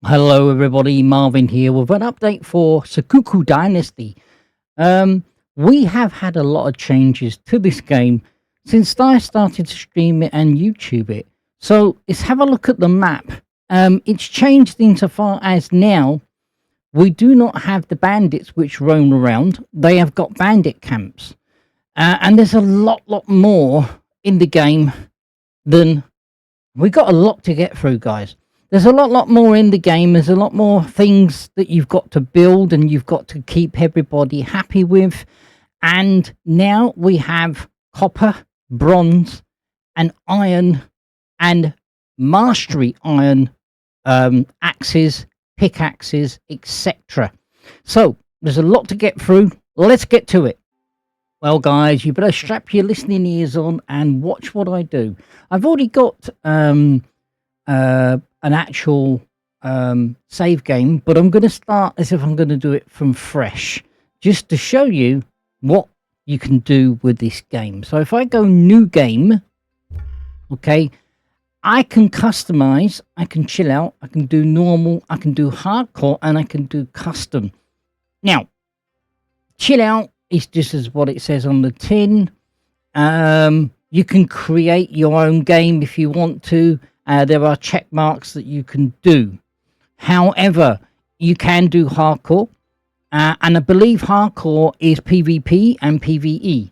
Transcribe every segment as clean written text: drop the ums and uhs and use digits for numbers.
Hello, everybody. Marvin here with an update for Sengoku Dynasty. We have had a lot of changes to this game since I started to stream it and YouTube it. So let's have a look at the map. It's changed insofar as now we do not have the bandits which roam around. They have got bandit camps. And there's a lot more in the game than... We got a lot to get through, guys. There's a lot more in the game. There's a lot more things that you've got to build and you've got to keep everybody happy with. And now we have copper, bronze, and iron, and mastery iron axes, pickaxes, etc. So there's a lot to get through. Let's get to it. Well, guys, you better strap your listening ears on and watch what I do. I've already got an actual save game, but I'm going to start as if I'm going to do it from fresh, just to show you what you can do with this game. So if I go new game, okay, I can customize, I can chill out, I can do normal, I can do hardcore, and I can do custom. Now, chill out is just as what it says on the tin. You can create your own game if you want to. There are check marks that you can do. However, you can do hardcore. And I believe hardcore is PvP and PvE.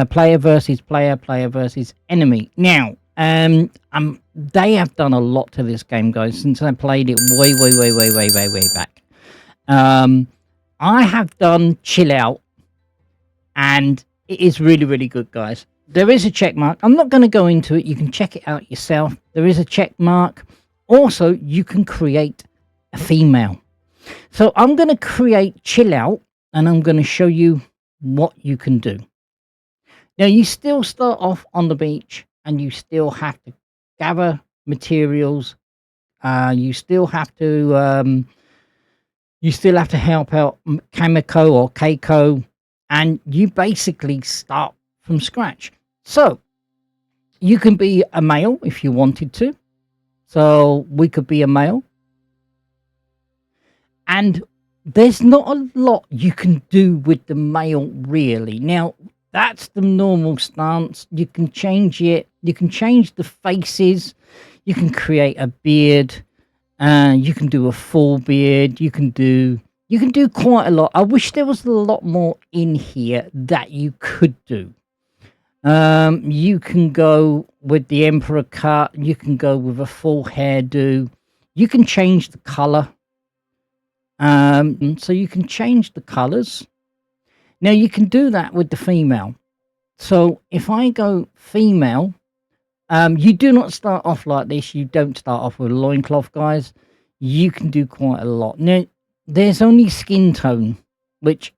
Player versus player, player versus enemy. Now, they have done a lot to this game, guys, since I played it way back. I have done chill out, and it is really good, guys. There is a check mark. I'm not going to go into it. You can check it out yourself. There is a check mark. Also, you can create a female. So I'm going to create chill out, and I'm going to show you what you can do. Now, you still start off on the beach, and you still have to gather materials. You still have to help out Kamiko or Keiko, and you basically start from scratch. So you can be a male if you wanted to. So we could be a male. And there's not a lot you can do with the male, really. Now, that's the normal stance. You can change it. You can change the faces. You can create a beard. You can do a full beard. You can do quite a lot. I wish there was a lot more in here that you could do. You can go with the emperor cut. You can go with a full hairdo. You can change the color. So you can change the colors. Now you can do that with the female. So if I go female, you do not start off like this. You don't start off with a loincloth, guys. You can do quite a lot. Now, there's only skin tone, which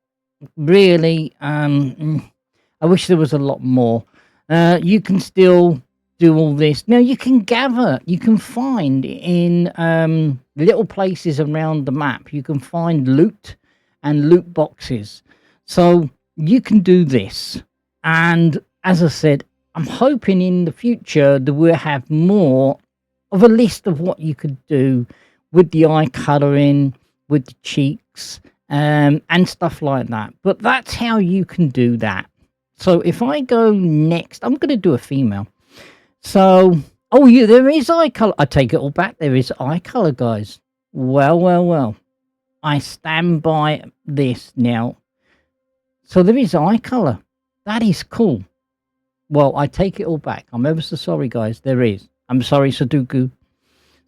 really, I wish there was a lot more. You can still do all this. Now, you can gather, you can find in little places around the map, you can find loot and loot boxes. So you can do this. And as I said, I'm hoping in the future that we'll have more of a list of what you could do with the eye colouring, with the cheeks, and stuff like that. But that's how you can do that. So if I go next, I'm going to do a female. So, oh yeah, there is eye colour. I take it all back. There is eye colour, guys. Well. I stand by this now. So there is eye colour. That is cool. Well, I take it all back. I'm ever so sorry, guys. There is. I'm sorry, Sudoku.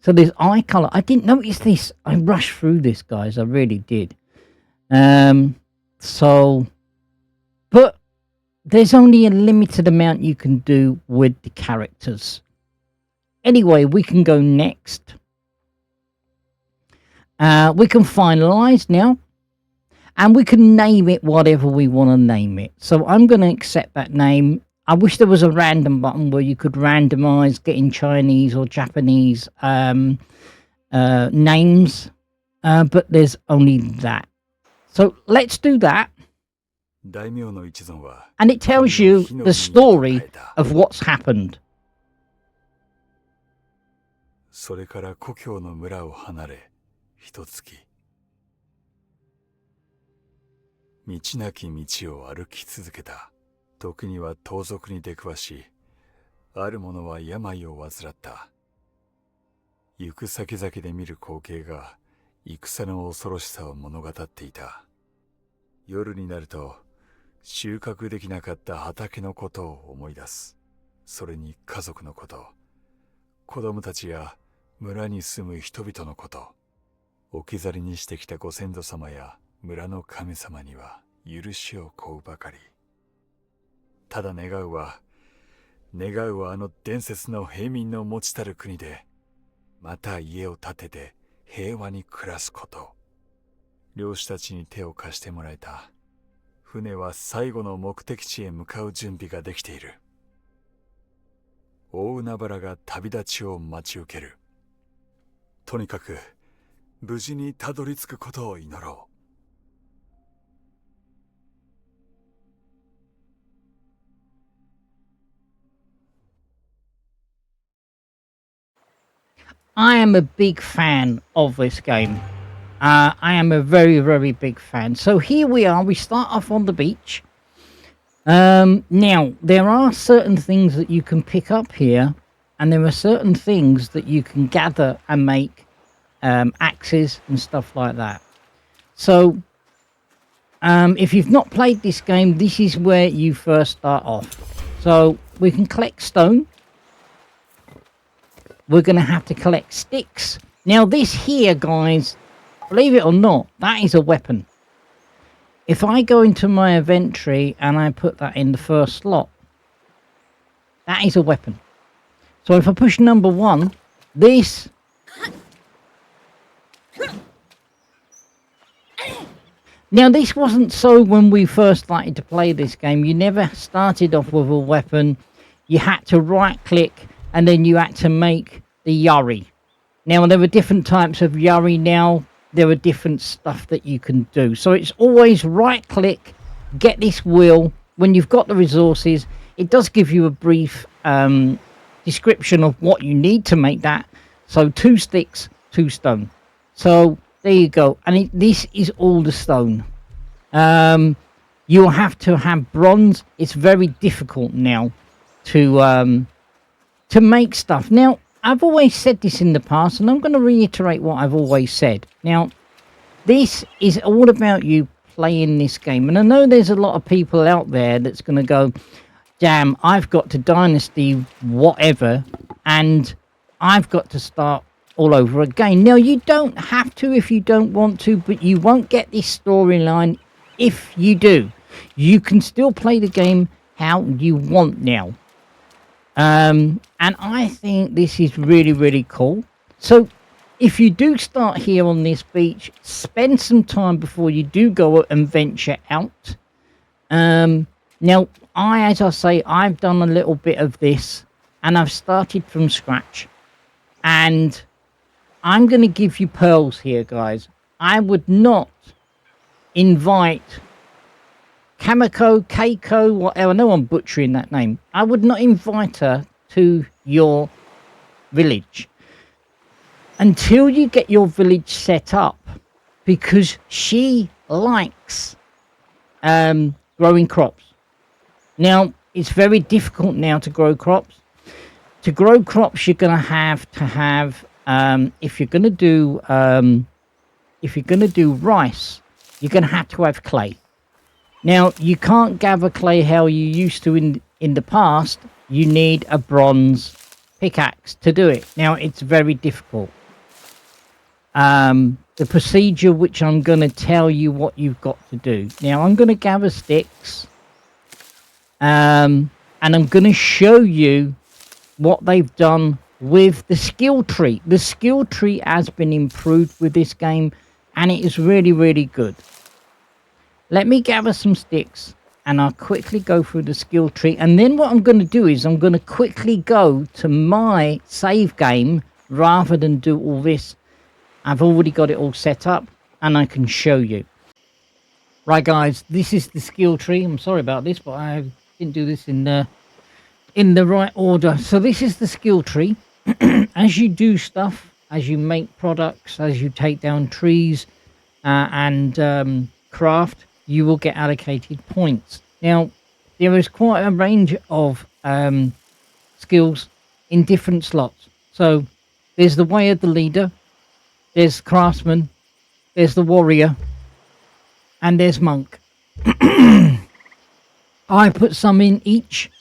So there's eye colour. I didn't notice this. I rushed through this, guys. I really did. But there's only a limited amount you can do with the characters. Anyway, we can go next. We can finalize now. And we can name it whatever we want to name it. So I'm going to accept that name. I wish there was a random button where you could randomize getting Chinese or Japanese names. But there's only that. So let's do that. And it tells you the story of what's happened. それから故郷の村を離れ一月。道なき道を歩き続けた。時には盗賊に出くわし、ある者は病を患った。行く先々で見る光景が戦の恐ろしさを物語っていた。夜になると収穫できなかった畑のことを思い出す。それに家族のこと、子供たちや村に住む人々のこと。置き去りにしてきたご先祖様や村の神様には許しを請うばかり。ただ願うはあの伝説の平民の持ちたる国でまた家を建てて平和に暮らすこと。漁師たちに手を貸してもらえた。船は最後の目的地へ向かう準備ができている。大海原が旅立ちを待ち受ける。とにかく無事にたどり着くことを祈ろう。I am a big fan of this game. I am a very, very big fan. So here we are. We start off on the beach. Now, there are certain things that you can pick up here, and there are certain things that you can gather and make axes and stuff like that. So, if you've not played this game, this is where you first start off. So, we can collect stone. We're going to have to collect sticks. Now, this here, guys, believe it or not, that is a weapon. If I go into my inventory and I put that in the first slot, that is a weapon. So if I push number 1, this... Now, this wasn't so when we first started to play this game. You never started off with a weapon. You had to right-click, and then you had to make the yuri. Now, there are different types of yuri now. There are different stuff that you can do. So it's always right-click, get this wheel. When you've got the resources, it does give you a brief description of what you need to make that. So 2 sticks, 2 stone. So there you go. And this is all the stone. You'll have to have bronze. It's very difficult now to make stuff. Now, I've always said this in the past, and I'm going to reiterate what I've always said. Now, this is all about you playing this game. And I know there's a lot of people out there that's going to go, damn, I've got to Dynasty whatever, and I've got to start all over again. Now, you don't have to if you don't want to, but you won't get this storyline if you do. You can still play the game how you want now. And I think this is really, really cool. So if you do start here on this beach, spend some time before you do go and venture out. Now, as I say, I've done a little bit of this, and I've started from scratch. And I'm going to give you pearls here, guys. I would not invite Keiko, whatever. I know I'm butchering that name. I would not invite her to your village until you get your village set up, because she likes growing crops. Now, it's very difficult now to grow crops. To grow crops, you're going to have if you're going to do rice, you're going to have clay. Now, you can't gather clay how you used to in the past. You need a bronze pickaxe to do it. Now, it's very difficult. The procedure which I'm going to tell you what you've got to do. Now, I'm going to gather sticks. And I'm going to show you what they've done with the skill tree. The skill tree has been improved with this game, and it is really, really good. Let me gather some sticks, and I'll quickly go through the skill tree. And then what I'm going to do is I'm going to quickly go to my save game rather than do all this. I've already got it all set up, and I can show you. Right, guys, this is the skill tree. I'm sorry about this, but I didn't do this in the right order. So this is the skill tree. As you do stuff, as you make products, as you take down trees and craft, you will get allocated points. Now, there is quite a range of skills in different slots. So there's the way of the leader, there's craftsman, there's the warrior, and there's monk. I put some in each,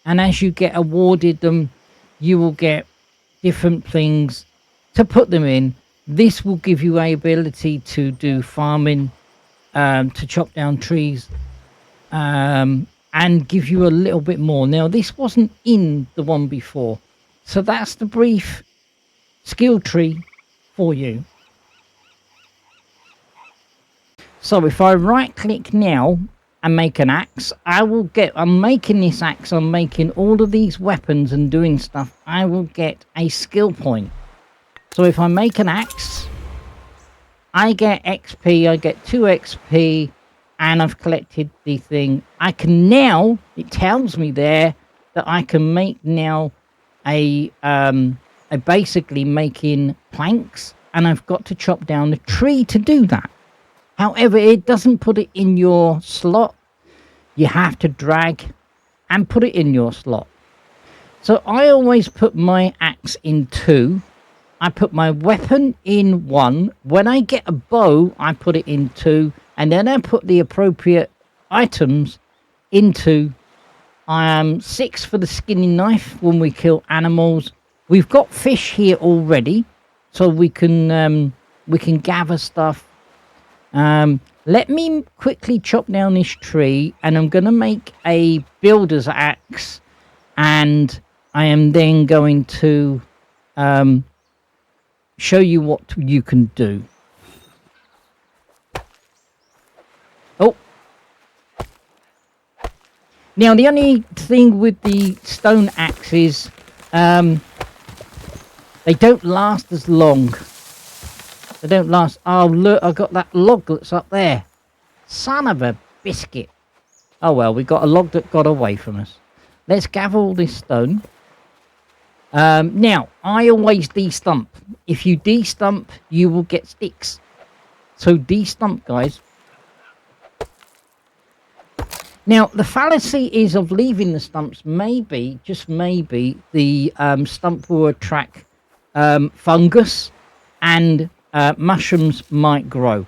and as you get awarded them, you will get different things to put them in. This will give you a ability to do farming, to chop down trees, and give you a little bit more. Now, this wasn't in the one before, so that's the brief skill tree for you. So if I right click now and make an axe, I'm making this axe, I'm making all of these weapons and doing stuff, I will get a skill point. So if I make an axe, I get XP, I get 2 XP, and I've collected the thing. I can now, it tells me there that I can make now a basically making planks, and I've got to chop down the tree to do that. However, it doesn't put it in your slot. You have to drag and put it in your slot. So I always put my axe in 2. I put my weapon in 1. When I get a bow, I put it in 2. And then I put the appropriate items into 6 for the skinning knife when we kill animals. We've got fish here already, so we can gather stuff. Let me quickly chop down this tree, and I'm going to make a builder's axe, and I am then going to show you what you can do. Oh. Now, the only thing with the stone axes, they don't last as long. They don't last. Oh, look, I got that log that's up there. Son of a biscuit. Oh, well, we got a log that got away from us. Let's gather all this stone. Now, I always de-stump. If you de-stump, you will get sticks. So de-stump, guys. Now, the fallacy is of leaving the stumps. Maybe, just maybe, the stump will attract fungus and mushrooms might grow.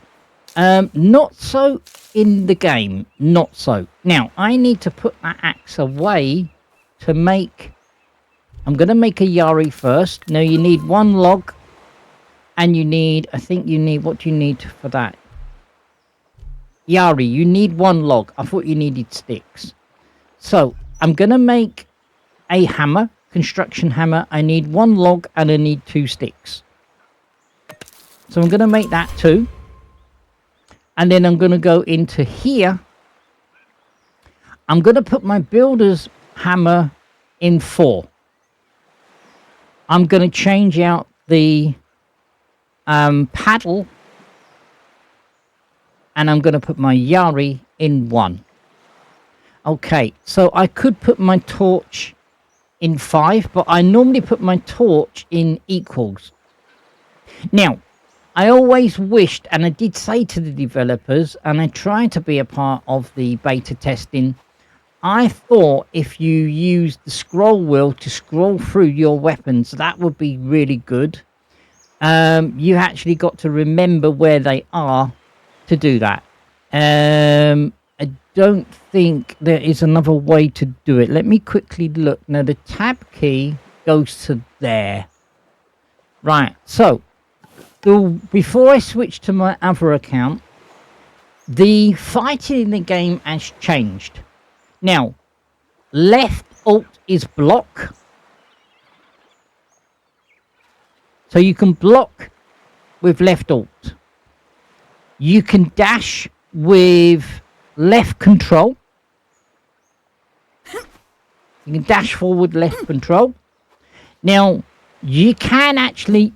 Not so in the game. Not so. Now, I need to put that axe away to make... I'm going to make a yari first. Now, you need 1 log. And you need... I think you need... What do you need for that? Yari, you need 1 log. I thought you needed sticks. So, I'm going to make a hammer. Construction hammer. I need 1 log and I need 2 sticks. So I'm going to make that 2. And then I'm going to go into here. I'm going to put my builder's hammer in 4. I'm going to change out the paddle. And I'm going to put my yari in 1. Okay, so I could put my torch in 5. But I normally put my torch in equals. Now, I always wished, and I did say to the developers, and I tried to be a part of the beta testing, I thought if you used the scroll wheel to scroll through your weapons, that would be really good. You actually got to remember where they are to do that. I don't think there is another way to do it. Let me quickly look. Now, the tab key goes to there. Right, so... before I switch to my other account, the fighting in the game has changed. Now, left alt is block. So you can block with left alt. You can dash with left control. You can dash forward left control. Now, you can actually...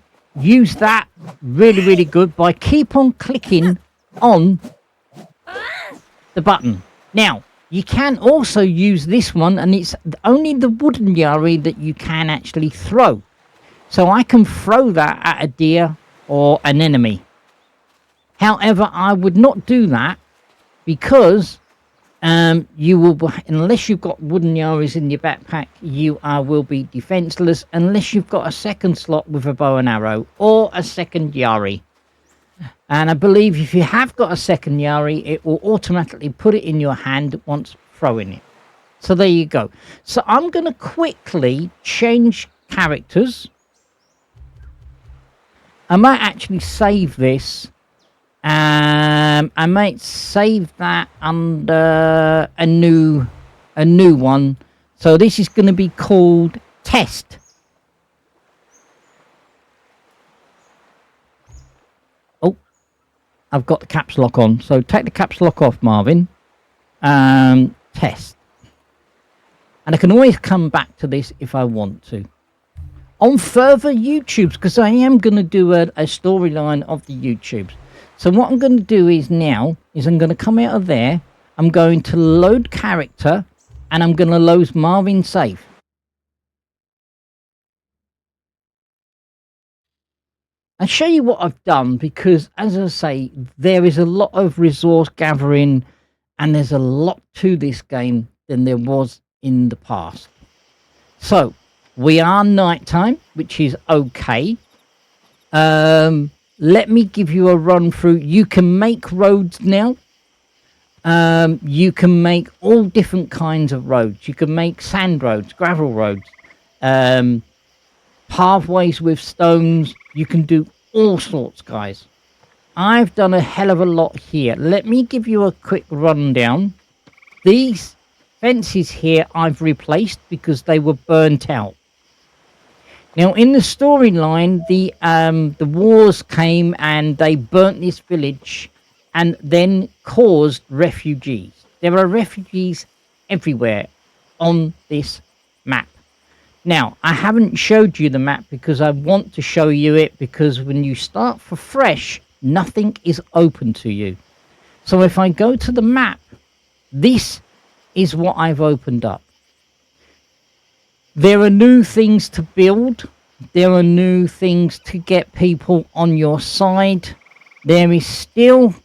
use that really good by keep on clicking on the button. Now, you can also use this one, and it's only the wooden yari that you can actually throw. So I can throw that at a deer or an enemy. However, I would not do that because you will, unless you've got wooden yaris in your backpack, you will be defenseless unless you've got a second slot with a bow and arrow or a second yari. And I believe if you have got a second yari, it will automatically put it in your hand once throwing it. So there you go. So I'm going to quickly change characters. I might actually save this. I might save that under a new one. So this is going to be called Test. Oh, I've got the caps lock on. So take the caps lock off, Marvin. Test. And I can always come back to this if I want to. On further YouTubes, because I am going to do a storyline of the YouTubes. So what I'm going to do is now, I'm going to come out of there. I'm going to load character. And I'm going to load Marvin Safe. I'll show you what I've done because, as I say, there is a lot of resource gathering. And there's a lot to this game than there was in the past. So we are nighttime, which is okay. Let me give you a run through. You can make roads now. You can make all different kinds of roads. You can make sand roads, gravel roads, pathways with stones. You can do all sorts, guys. I've done a hell of a lot here. Let me give you a quick rundown. These fences here I've replaced because they were burnt out. Now, in the storyline, the wars came and they burnt this village and then caused refugees. There are refugees everywhere on this map. Now, I haven't showed you the map because I want to show you it because when you start for fresh, nothing is open to you. So if I go to the map, this is what I've opened up. There are new things to build. There are new things to get people on your side. There is still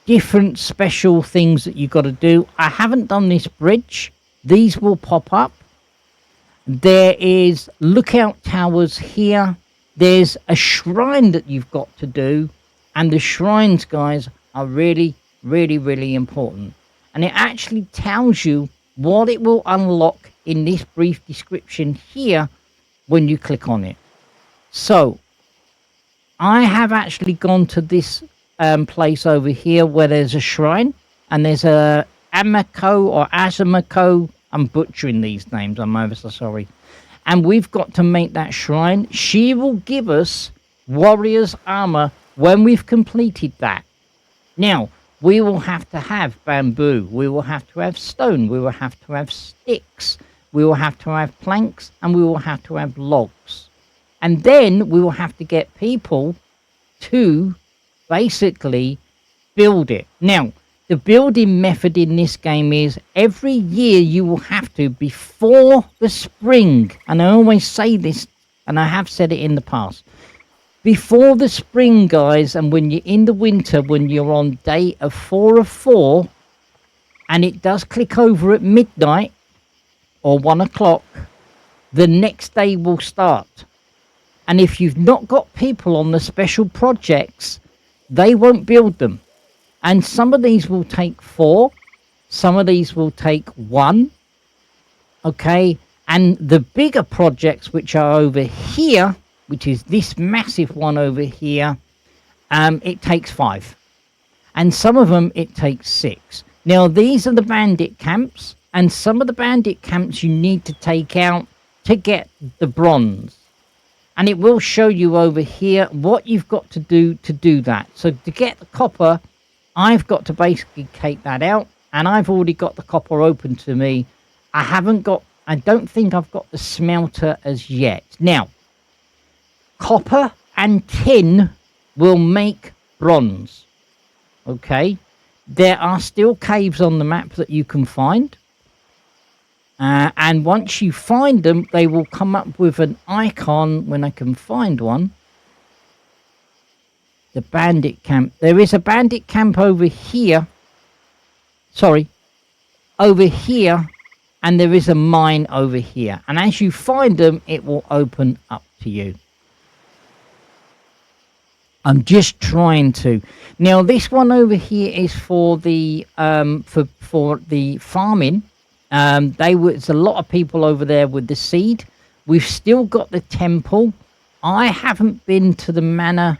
different special things that you've got to do. I haven't done this bridge. These will pop up. There is lookout towers here. There's a shrine that you've got to do. And the shrines, guys, are really, really, really important. And it actually tells you what it will unlock in this brief description here when you click on it. So I have actually gone to this place over here where there's a shrine and there's a Amako or Azumako. I'm butchering these names, I'm ever so sorry. And we've got to make that shrine. She will give us warrior's armor when we've completed that. Now, we will have to have bamboo, we will have to have stone, we will have to have sticks, we will have to have planks, and we will have to have logs. And then we will have to get people to basically build it. Now, the building method in this game is every year you will have to, before the spring, and I always say this, and I have said it in the past, before the spring, guys, and when you're in the winter, when you're on day of 4 of 4, and it does click over at midnight or 1 o'clock, the next day will start. And if you've not got people on the special projects, they won't build them. And some of these will take 4, some of these will take 1, okay? And the bigger projects, which are over here, which is this massive one over here, it takes 5. And some of them, it takes 6. Now, these are the bandit camps, and some of the bandit camps you need to take out to get the bronze. And it will show you over here what you've got to do that. So to get the copper, I've got to basically take that out, and I've already got the copper open to me. I don't think I've got the smelter as yet. Now, copper and tin will make bronze. Okay, there are still caves on the map that you can find. And once you find them, they will come up with an icon when I can find one. The bandit camp. There is a bandit camp over here. Sorry. Over here. And there is a mine over here. And as you find them, it will open up to you. I'm just trying to. Now, this one over here is for the for the farming. There's a lot of people over there with the seed. We've still got the temple. I haven't been to the manor,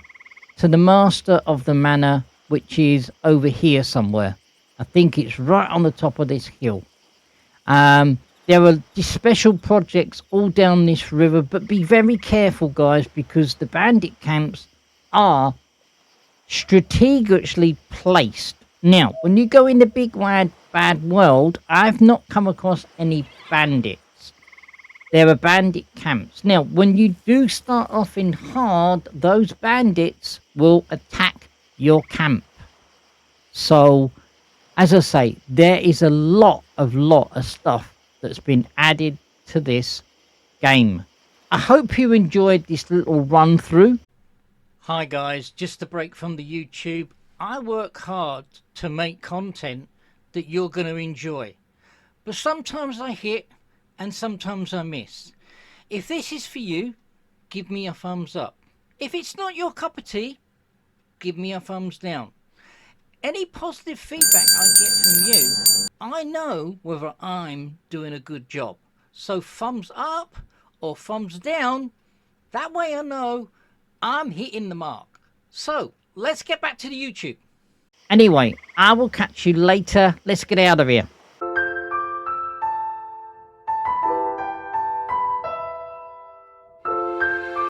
to the master of the manor, which is over here somewhere. I think it's right on the top of this hill. There are special projects all down this river, but be very careful, guys, because the bandit camps are strategically placed. Now, when you go in the big bad world, I've not come across any bandits. There are bandit camps. Now, when you do start off in hard, those bandits will attack your camp. So, as I say, there is a lot of stuff that's been added to this game. I hope you enjoyed this little run through. Hi guys, just a break from the YouTube. I work hard to make content that you're going to enjoy. But sometimes I hit and sometimes I miss. If this is for you, give me a thumbs up. If it's not your cup of tea, give me a thumbs down. Any positive feedback I get from you, I know whether I'm doing a good job. So thumbs up or thumbs down, that way I know I'm hitting the mark. So let's get back to the YouTube. Anyway, I will catch you later. Let's get out of here.